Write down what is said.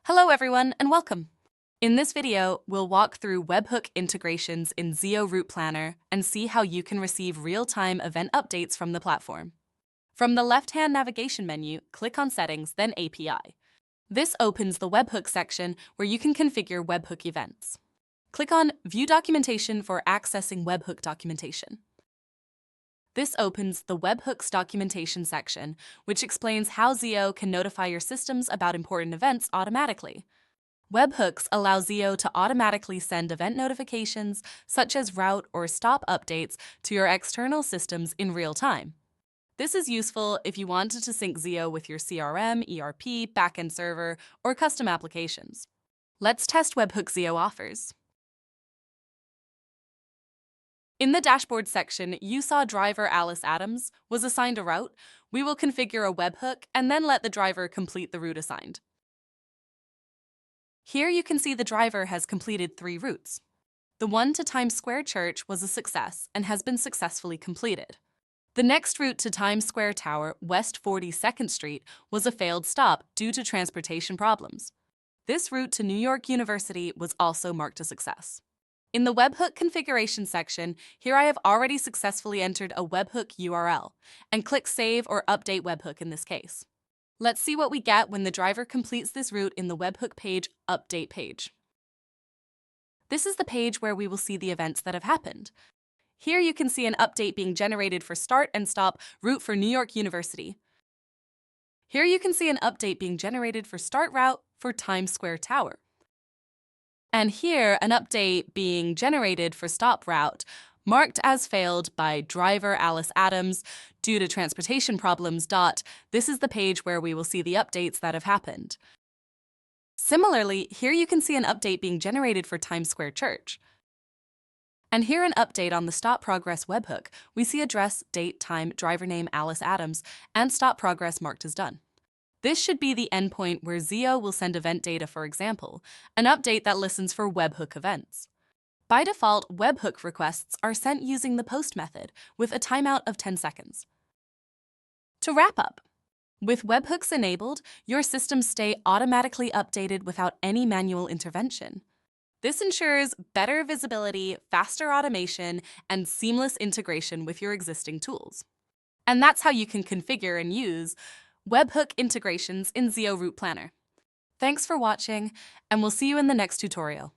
Hello everyone and welcome! In this video, we'll walk through webhook integrations in Zeo Route Planner and see how you can receive real-time event updates from the platform. From the left-hand navigation menu, click on Settings, then API. This opens the webhook section where you can configure webhook events. Click on View Documentation for accessing webhook documentation. This opens the Webhooks documentation section, which explains how Zeo can notify your systems about important events automatically. Webhooks allow Zeo to automatically send event notifications, such as route or stop updates, to your external systems in real time. This is useful if you wanted to sync Zeo with your CRM, ERP, backend server, or custom applications. Let's test Webhook Zeo offers. In the dashboard section, you saw driver Alice Adams was assigned a route. We will configure a webhook and then let the driver complete the route assigned. Here you can see the driver has completed 3 routes. The one to Times Square Church was a success and has been successfully completed. The next route to Times Square Tower, West 42nd Street, was a failed stop due to transportation problems. This route to New York University was also marked a success. In the webhook configuration section, here I have already successfully entered a webhook URL and click Save or Update Webhook in this case. Let's see what we get when the driver completes this route in the webhook page update page. This is the page where we will see the events that have happened. Here you can see an update being generated for start and stop route for New York University. Here you can see an update being generated for start route for Times Square Tower. And here, an update being generated for stop route, marked as failed by driver Alice Adams due to transportation problems. This is the page where we will see the updates that have happened. Similarly, here you can see an update being generated for Times Square Church. And here an update on the stop progress webhook. We see address, date, time, driver name Alice Adams, and stop progress marked as done. This should be the endpoint where Zeo will send event data, for example, an update that listens for webhook events. By default, webhook requests are sent using the post method with a timeout of 10 seconds. To wrap up, with webhooks enabled, your systems stay automatically updated without any manual intervention. This ensures better visibility, faster automation, and seamless integration with your existing tools. And that's how you can configure and use webhook integrations in Zeo Route Planner. Thanks for watching, and we'll see you in the next tutorial.